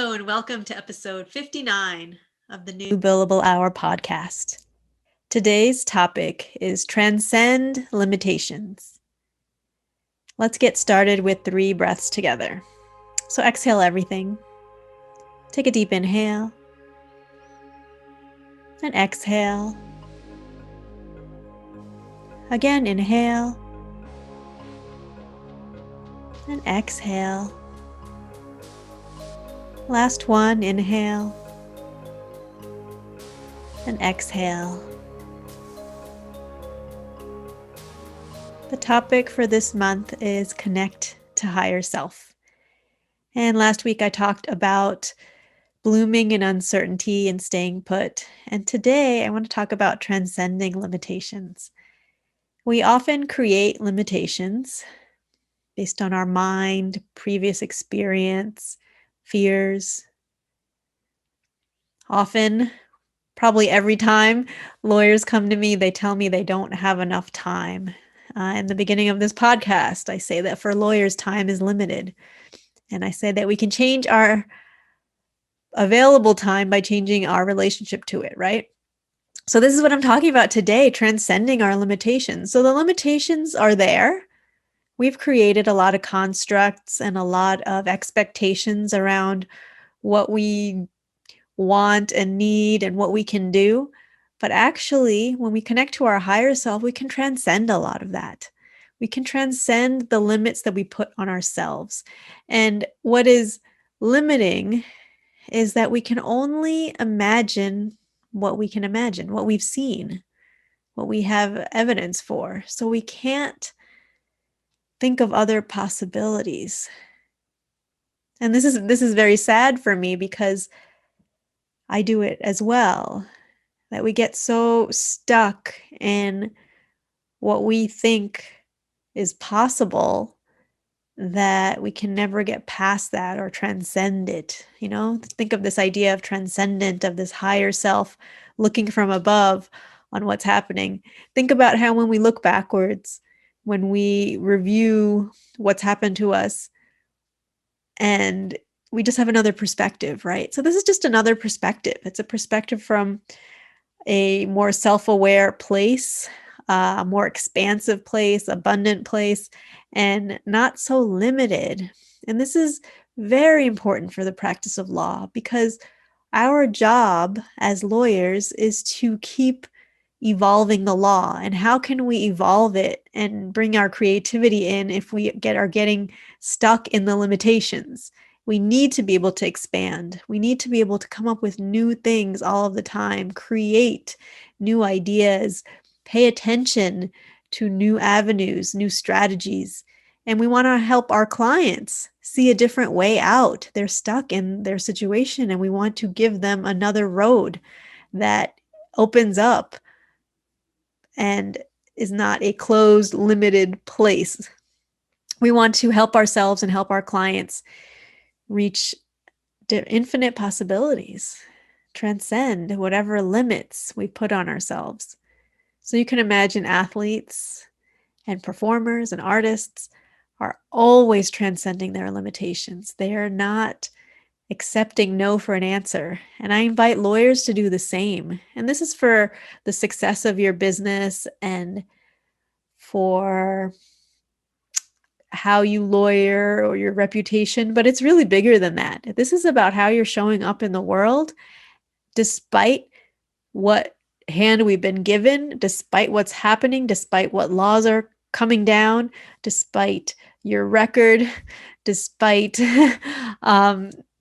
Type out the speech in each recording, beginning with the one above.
Hello, and welcome to episode 59 of the New Billable Hour podcast. Today's topic is Transcend limitations. Let's get started with 3 breaths together. So exhale everything. Take a deep inhale and exhale. Again, inhale and exhale. Last one, inhale and exhale. The topic for this month is connect to higher self. And last week I talked about blooming in uncertainty and staying put. And today I want to talk about transcending limitations. We often create limitations based on our mind, previous experience, fears. Often, probably every time lawyers come to me, they tell me they don't have enough time. In the beginning of this podcast, I say that for lawyers, time is limited. And I say that we can change our available time by changing our relationship to it, right? So this is what I'm talking about today, transcending our limitations. So the limitations are there. We've created a lot of constructs and a lot of expectations around what we want and need and what we can do. But actually, when we connect to our higher self, we can transcend a lot of that. We can transcend the limits that we put on ourselves. And what is limiting is that we can only imagine what we can imagine, what we've seen, what we have evidence for. So we can't think of other possibilities. And this is very sad for me because I do it as well, that we get so stuck in what we think is possible that we can never get past that or transcend it. Think of this idea of transcendent, of this higher self looking from above on what's happening. Think about how when we look backwards, when we review what's happened to us, and we just have another perspective, right? So this is just another perspective. It's a perspective from a more self-aware place, a more expansive place, abundant place, and not so limited. And this is very important for the practice of law because our job as lawyers is to keep evolving the law. And how can we evolve it and bring our creativity in if we are getting stuck in the limitations? We need to be able to expand. We need to be able to come up with new things all of the time, create new ideas, pay attention to new avenues, new strategies. And we want to help our clients see a different way out. They're stuck in their situation, and we want to give them another road that opens up and is not a closed, limited place. We want to help ourselves and help our clients reach infinite possibilities, transcend whatever limits we put on ourselves. So you can imagine athletes and performers and artists are always transcending their limitations. They are not accepting no for an answer. And I invite lawyers to do the same. And this is for the success of your business and for how you lawyer or your reputation, but it's really bigger than that. This is about how you're showing up in the world despite what hand we've been given, despite what's happening, despite what laws are coming down, despite your record, despite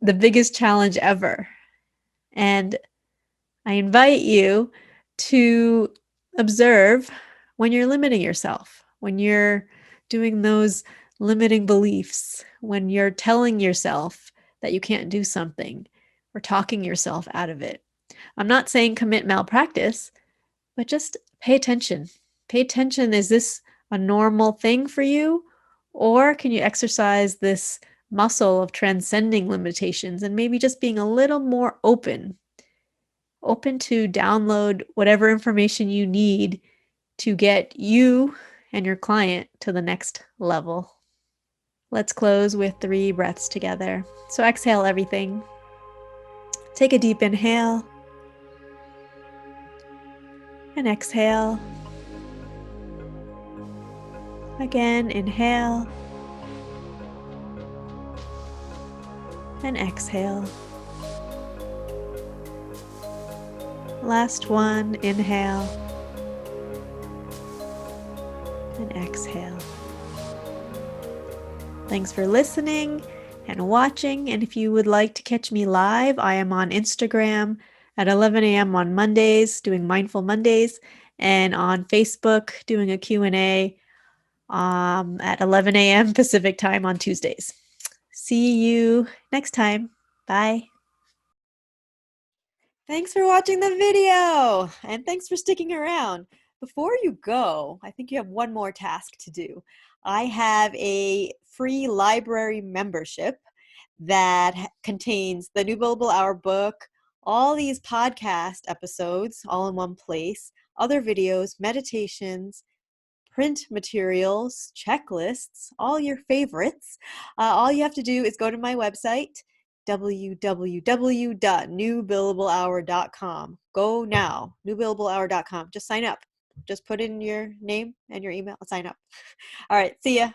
the biggest challenge ever. And I invite you to observe when you're limiting yourself, when you're doing those limiting beliefs, when you're telling yourself that you can't do something or talking yourself out of it. I'm not saying commit malpractice, but just pay attention. Pay attention. Is this a normal thing for you? Or can you exercise this muscle of transcending limitations and maybe just being a little more open to download whatever information you need to get you and your client to the next level. Let's close with 3 breaths together. So exhale everything. Take a deep inhale and exhale. Again, inhale and exhale. Last one, inhale and exhale. Thanks for listening and watching. And if you would like to catch me live, I am on Instagram at 11 a.m. on Mondays, doing Mindful Mondays, and on Facebook, doing a Q&A at 11 a.m. Pacific time on Tuesdays. See you next time. Bye. Thanks for watching the video, and thanks for sticking around. Before you go, I think you have one more task to do. I have a free library membership that contains the New Billable Hour book, all these podcast episodes all in one place, other videos, meditations, print materials, checklists, all your favorites. All you have to do is go to my website, www.newbillablehour.com. Go now, newbillablehour.com. Just sign up. Just put in your name and your email and sign up. All right, see ya.